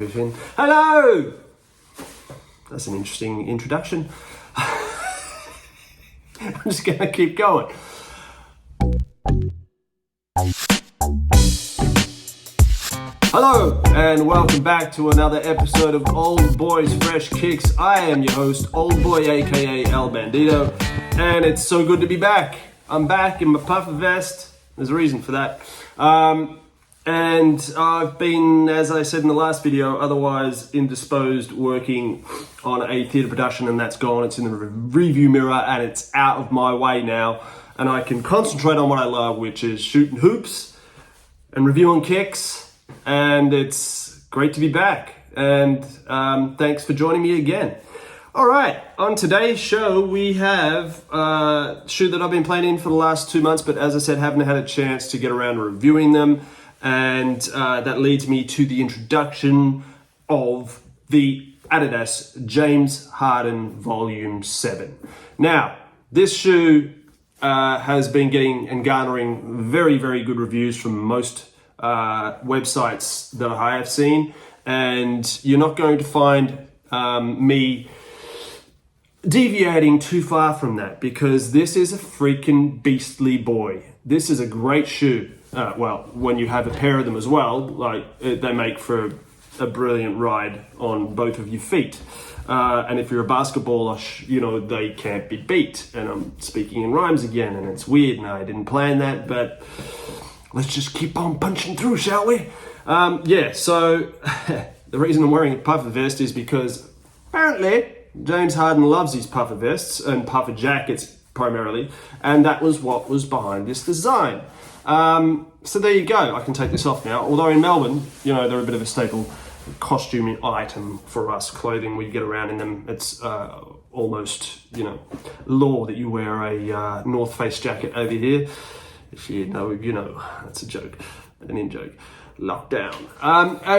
Hello! That's an interesting introduction. I'm just going to keep going. Hello, and welcome back to another episode of Old Boys Fresh Kicks. I am your host, Old Boy, aka El Bandito, and it's so good to be back. I'm back in my puffer vest. There's a reason for that. And I've been, as I said in the last video, otherwise indisposed working on a theatre production, and that's gone. It's in the review mirror and it's out of my way now. And I can concentrate on what I love, which is shooting hoops and reviewing kicks. And it's great to be back. And thanks for joining me again. All right, on today's show, we have a shoe that I've been playing in for the last 2 months, but as I said, haven't had a chance to get around to reviewing them. And that leads me to the introduction of the Adidas James Harden Volume 7. Now, this shoe has been getting and garnering very, very good reviews from most websites that I have seen. And you're not going to find me deviating too far from that, because this is a freaking beastly boy. This is a great shoe. Well, when you have a pair of them as well, they make for a brilliant ride on both of your feet. And if you're a basketballer, they can't be beat. And I'm speaking in rhymes again, and it's weird, and I didn't plan that, but let's just keep on punching through, shall we? So the reason I'm wearing a puffer vest is because apparently James Harden loves his puffer vests and puffer jackets primarily, and that was what was behind this design. So there you go. I can take this off now. Although in Melbourne, they're a bit of a staple costuming item for us, clothing. We get around in them. It's almost, law that you wear a North Face jacket over here. If you know, that's a joke, an in-joke. Lockdown.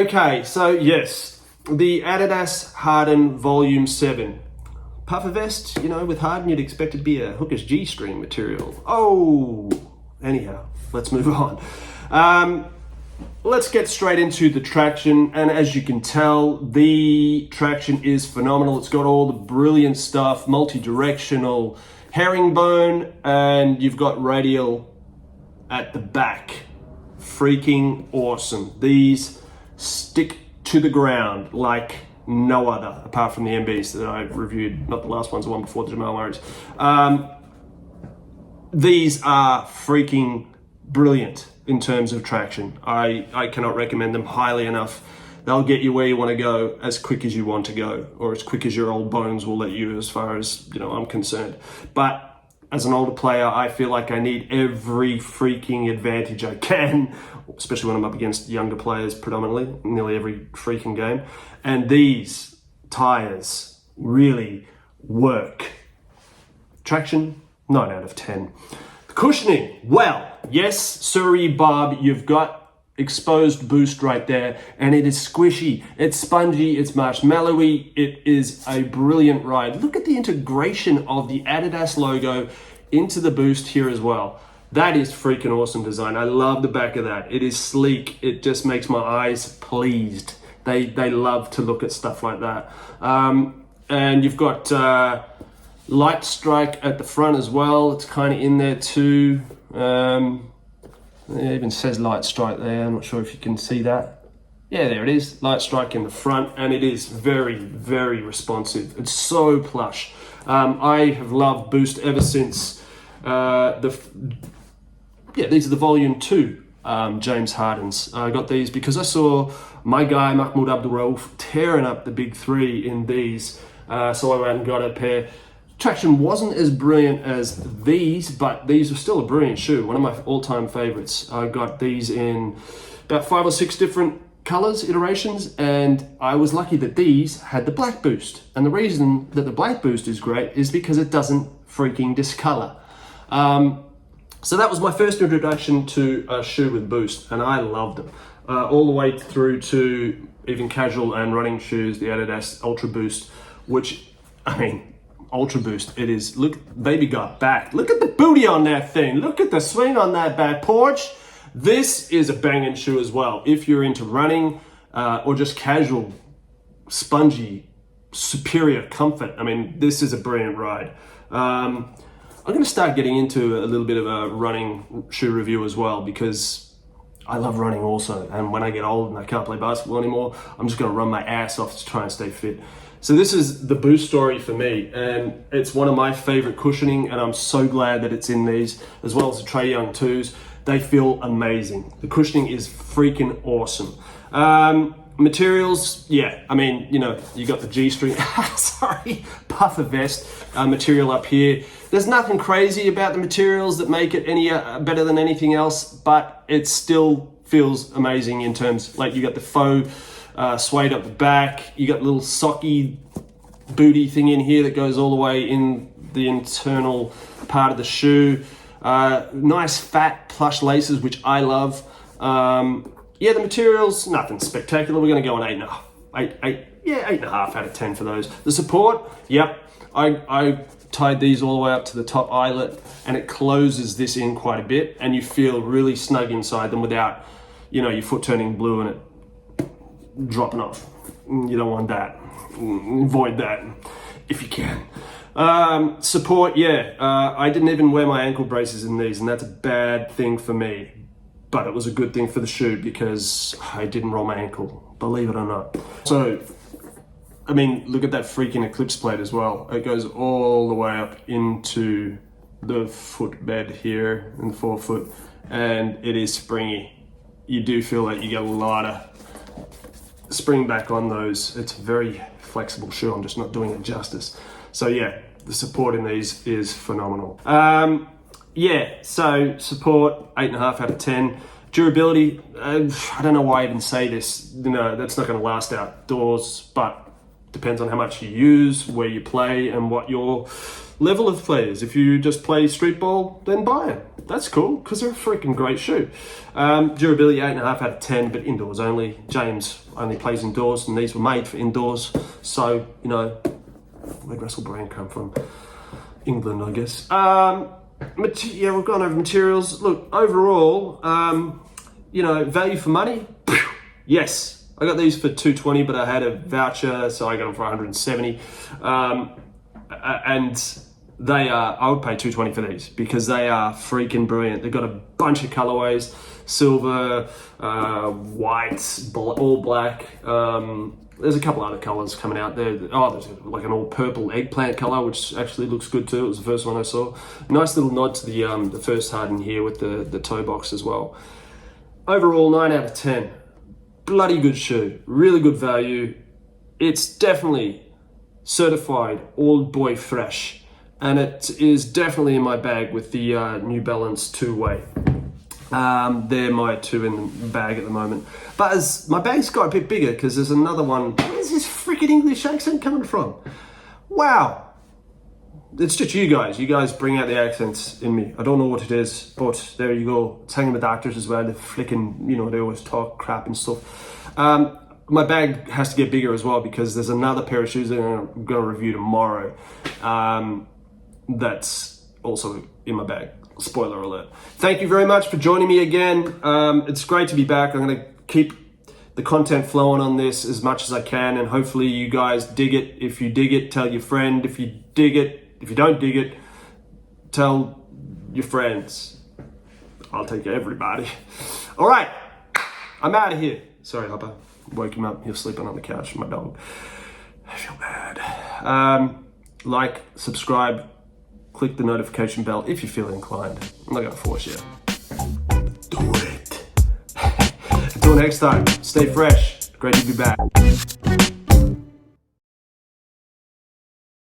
Okay, so yes, the Adidas Harden Volume 7. Puffer vest, with Harden, you'd expect it to be a hooker's G-string material. Anyhow, let's move on. Let's get straight into the traction. And as you can tell, the traction is phenomenal. It's got all the brilliant stuff, multi-directional herringbone, and you've got radial at the back. Freaking awesome. These stick to the ground like no other, apart from the MBs that I reviewed, not the last ones, the one before the Jamal Murray's. These are freaking brilliant in terms of traction. I cannot recommend them highly enough. They'll get you where you want to go as quick as you want to go, or as quick as your old bones will let you, as far as I'm concerned. But as an older player, I feel like I need every freaking advantage I can, especially when I'm up against younger players predominantly, nearly every freaking game. And these tires really work. Traction, 9 out of 10. The cushioning, well, yes, sorry, Bob, you've got exposed boost right there, and it is squishy, it's spongy, it's marshmallowy, it is a brilliant ride. Look at the integration of the Adidas logo into the boost here as well. That is freaking awesome design. I love the back of that. It is sleek. It just makes my eyes pleased. They love to look at stuff like that. And you've got light strike at the front as well. It's kind of in there too. It even says light strike there. I'm not sure if you can see that. Yeah, there it is. Light strike in the front, and it is very, very responsive. It's so plush. I have loved Boost ever since these are the Volume 2 James Hardens. I got these because I saw my guy Mahmoud Abdul-Rauf tearing up the big three in these. So I went and got a pair. Traction wasn't as brilliant as these, but these are still a brilliant shoe. One of my all-time favorites. I got these in about 5 or 6 different colors, iterations, and I was lucky that these had the black boost. And the reason that the black boost is great is because it doesn't freaking discolor. So that was my first introduction to a shoe with boost, and I loved them. All the way through to even casual and running shoes, the Adidas Ultra Boost, which, Ultra Boost, it is, look, baby got back. Look at the booty on that thing. Look at the swing on that back porch. This is a banging shoe as well. If you're into running, or just casual, spongy, superior comfort. I mean, this is a brilliant ride. I'm going to start getting into a little bit of a running shoe review as well, because I love running also. And when I get old and I can't play basketball anymore, I'm just going to run my ass off to try and stay fit. So this is the Boost story for me, and it's one of my favorite cushioning, and I'm so glad that it's in these, as well as the Trae Young 2s. They feel amazing. The cushioning is freaking awesome. Materials, yeah, I mean, you know, you got the G-string, sorry, puffer vest material up here. There's nothing crazy about the materials that make it any better than anything else, but it still feels amazing in terms, like you got the faux suede up the back, you got a little socky booty thing in here that goes all the way in the internal part of the shoe. Nice fat plush laces, which I love. Yeah, the materials, nothing spectacular. We're going to go on 8.5 out of 10 for those. The support, yep, I tied these all the way up to the top eyelet, and it closes this in quite a bit, and you feel really snug inside them without, you know, your foot turning blue and it dropping off. You don't want that. Avoid that if you can. Support, yeah, I didn't even wear my ankle braces in these, and that's a bad thing for me. But it was a good thing for the shoe because I didn't roll my ankle, believe it or not. So, I mean, look at that freaking Eclipse plate as well. It goes all the way up into the footbed here in the forefoot, and it is springy. You do feel that you get a lot of spring back on those. It's a very flexible shoe. I'm just not doing it justice. So yeah, the support in these is phenomenal. Yeah, so support, 8.5 out of 10. Durability, I don't know why I even say this. You know, that's not going to last outdoors, but depends on how much you use, where you play, and what your level of play is. If you just play street ball, then buy it. That's cool, because they're a freaking great shoe. Durability, 8.5 out of 10, but indoors only. James only plays indoors, and these were made for indoors. So, you know, where'd Russell Brand come from? England, I guess. Yeah, we've gone over materials. Look, overall, you know, value for money, yes. I got these for $220, but I had a voucher, so I got them for $170. And they are, I would pay $220 for these because they are freaking brilliant. They've got a bunch of colorways, silver, white, all black. There's a couple other colors coming out there. Oh, there's like an all purple eggplant color, which actually looks good too. It was the first one I saw. Nice little nod to the first Harden here with the toe box as well. Overall, 9 out of 10. Bloody good shoe, really good value. It's definitely certified old boy fresh, and it is definitely in my bag with the New Balance two-way. They're my two in the bag at the moment. But as my bag's got a bit bigger because there's another one. Where's this freaking English accent coming from? Wow. It's just you guys. You guys bring out the accents in me. I don't know what it is, but there you go. It's hanging with doctors as well. They're flicking, you know, they always talk crap and stuff. My bag has to get bigger as well because there's another pair of shoes that I'm going to review tomorrow. That's also in my bag. Spoiler alert. Thank you very much for joining me again. It's great to be back. I'm going to keep the content flowing on this as much as I can, and hopefully you guys dig it. If you dig it, tell your friend. If you dig it, if you don't dig it, tell your friends. I'll take everybody. All right, I'm out of here. Sorry, Hopper. Woke him up. He was sleeping on the couch with my dog. I feel bad. Like, subscribe, click the notification bell if you feel inclined. I'm not going to force you. Do it. Until next time, stay fresh. Great to be back.